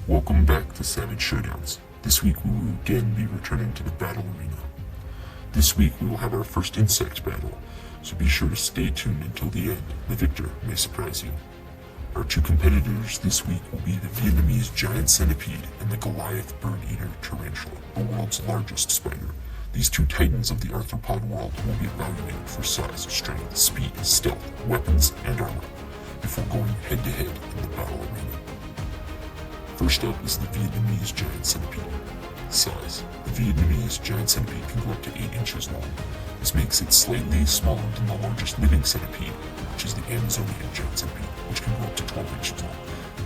Welcome back to Savage Showdowns. This week we will again be returning to the battle arena. This week we will have our first insect battle, so be sure to stay tuned until the end. The victor may surprise you. Our two competitors this week will be the Vietnamese Giant Centipede and the Goliath Bird Eater Tarantula, the world's largest spider. These two titans of the arthropod world will be evaluated for size, strength, speed, stealth, weapons, and armor, before going head-to-head in the battle arena. First up is the Vietnamese Giant Centipede. Size. The Vietnamese Giant Centipede can grow up to 8 inches long. This makes it slightly smaller than the largest living centipede, which is the Amazonian Giant Centipede, which can grow up to 12 inches long.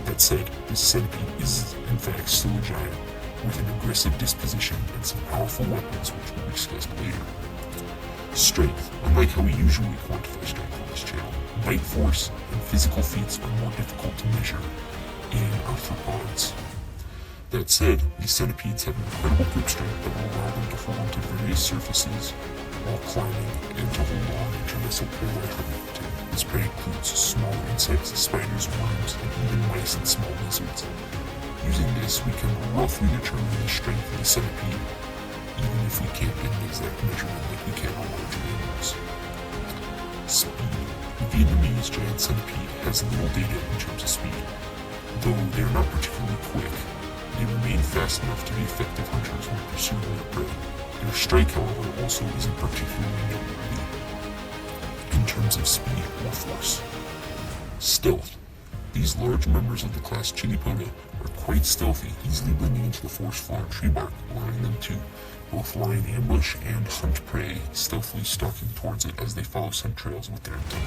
That said, this centipede is in fact still a giant, with an aggressive disposition and some powerful weapons which we'll discuss later. Strength. Unlike how we usually quantify strength on this channel, bite force and physical feats are more difficult to measure in arthropods. That said, these centipedes have an incredible grip strength that will allow them to hold onto various surfaces while climbing and to hold on to wrestle prey like hunting. This prey includes smaller insects, spiders, worms, and even mice and small lizards. Using this, we can roughly determine the strength of the centipede, even if we can't get an exact measurement like we can on larger animals. Speed. The Vietnamese Giant Centipede has little data in terms of speed. Though they are not particularly quick, they remain fast enough to be effective hunters when pursuing their prey. Their strike, however, also isn't particularly noteworthy in terms of speed or force. Stealth. These large members of the class Chilipoda are quite stealthy, easily blending into the forest floor and tree bark, allowing them to both lie in ambush and hunt prey, stealthily stalking towards it as they follow scent trails with their antennae.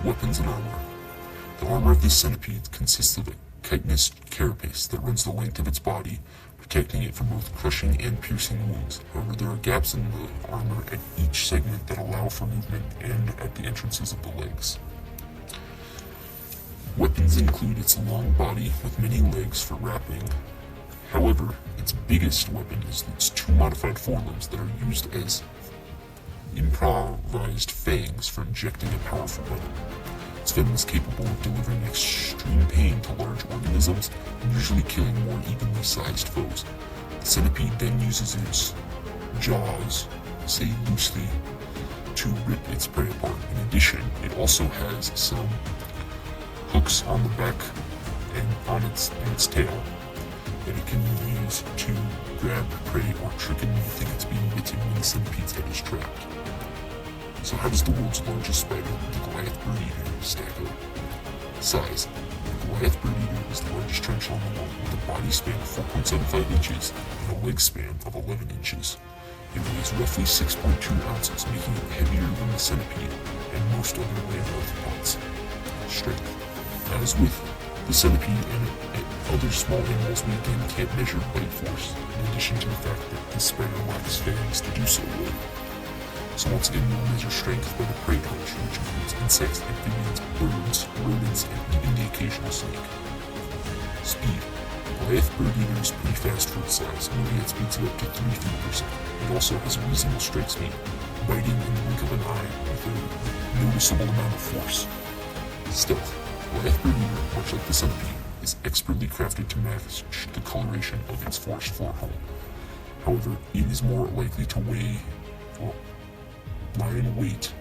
Weapons and armor. The armor of this centipede consists of a chitinous carapace that runs the length of its body, protecting it from both crushing and piercing wounds. However, there are gaps in the armor at each segment that allow for movement and at the entrances of the legs. Weapons include its long body with many legs for wrapping. However, its biggest weapon is its two modified forelimbs that are used as improvised fangs for injecting a powerful weapon. Its venom is capable of delivering extreme pain to large organisms and usually killing more evenly sized foes. The centipede then uses its jaws, say loosely, to rip its prey apart. In addition, it also has some hooks on the back and on its tail that it can use to grab prey or trick it into thinking it's being bitten when the centipede's head is trapped. So how does the world's largest spider, the Goliath Bird Eater, stack up? Size. The Goliath Bird Eater is the largest tarantula in the world, with a body span of 4.75 inches and a leg span of 11 inches. It weighs roughly 6.2 ounces, making it heavier than the centipede and most other land arthropods. Strength. As with the centipede and other small animals, we again can't measure bite force, in addition to the fact that this spider lacks fangs to do so with. So once again, we'll measure strength by the prey punch, which includes insects, amphibians, birds, rodents, and even the occasional snake. Speed. Goliath Bird Eater is pretty fast for its size, moving at speeds of up to 3 feet per second. It also has a reasonable strike speed, biting in the blink of an eye with a noticeable amount of force. Stealth. Goliath Bird Eater, much like the centipede, is expertly crafted to match the coloration of its forest floor home. However, it is more likely to lie in wait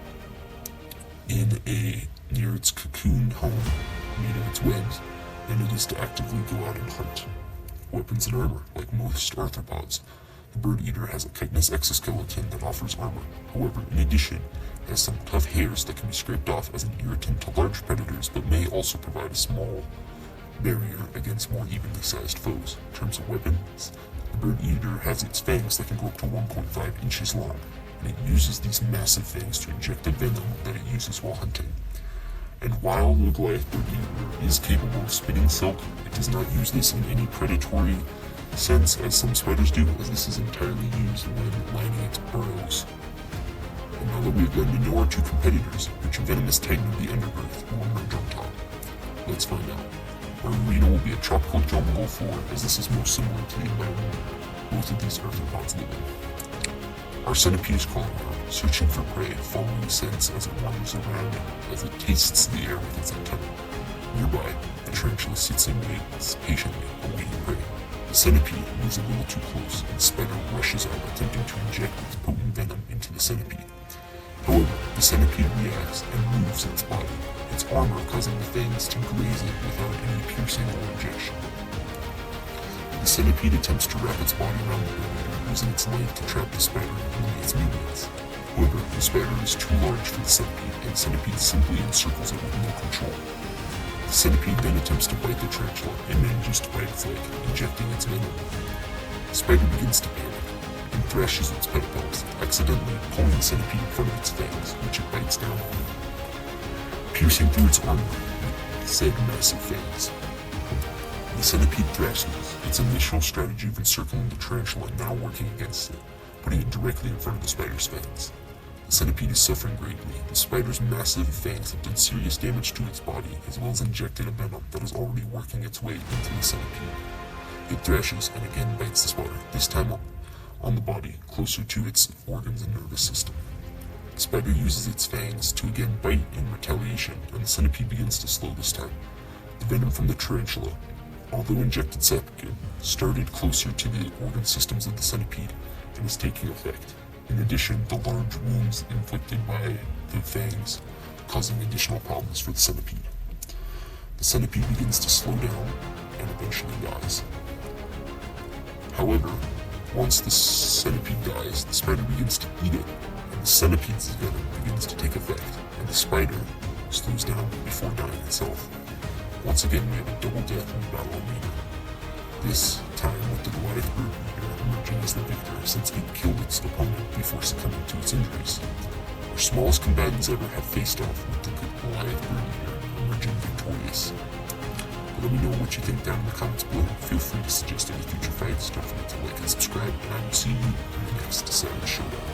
near its cocooned home made of its webs than it is to actively go out and hunt. Weapons and armor. Like most arthropods, the bird eater has a chitinous exoskeleton that offers armor. However, in addition, it has some tough hairs that can be scraped off as an irritant to large predators, but may also provide a small barrier against more evenly sized foes. In terms of weapons, the bird eater has its fangs that can go up to 1.5 inches long, and it uses these massive fangs to inject the venom that it uses while hunting. And while the Goliath Bird Eater is capable of spitting silk, it does not use this in any predatory sense as some spiders do, as this is entirely used when lining its burrows. And now that we have gotten to know our two competitors, which venomous titan of the undergrowth will emerge on top? Let's find out. Our arena will be a tropical jungle floor, as this is most similar to the environment both of these arthropods live in. Our centipede is crawling around, searching for prey, following scents as it wanders around as it tastes the air with its antennae. Nearby, The tarantula sits and waits patiently, awaiting prey. The centipede moves a little too close, and the spider rushes out, attempting to inject its potent venom into the centipede. However, the centipede reacts and moves its body, its armor causing the fangs to graze it without any piercing or injection. The centipede attempts to wrap its body around the bird eater, using its leg to trap the spider and limit its movements. However, the spider is too large for the centipede, and the centipede simply encircles it with no control. The centipede then attempts to bite the tarantula and manages to bite its leg, injecting its venom. The spider begins to panic and thrashes its pedipalps, accidentally pulling the centipede in front of its fangs, which it bites down on, piercing through its armor with said massive fangs. The centipede thrashes, its initial strategy of encircling the tarantula now working against it, putting it directly in front of the spider's fangs. The centipede is suffering greatly. The spider's massive fangs have done serious damage to its body, as well as injected a venom that is already working its way into the centipede. It thrashes and again bites the spider, this time on the body, closer to its organs and nervous system. The spider uses its fangs to again bite in retaliation, and the centipede begins to slow this time. The venom from the tarantula, although injected separately, started closer to the organ systems of the centipede and is taking effect. In addition, the large wounds inflicted by the fangs causing additional problems for the centipede. The centipede begins to slow down and eventually dies. However, once the centipede dies, the spider begins to eat it, and the centipede's venom begins to take effect, and the spider slows down before dying itself. Once again, we have a double death in the battle arena. This time with the Goliath Bird Eater emerging as the victor, since it killed its opponent before succumbing to its injuries. Our smallest combatants ever have faced off with the Goliath Bird Eater, emerging victorious. But let me know what you think down in the comments below. Feel free to suggest any future fights. Don't forget to like and subscribe, and I will see you in the next Savage Showdown.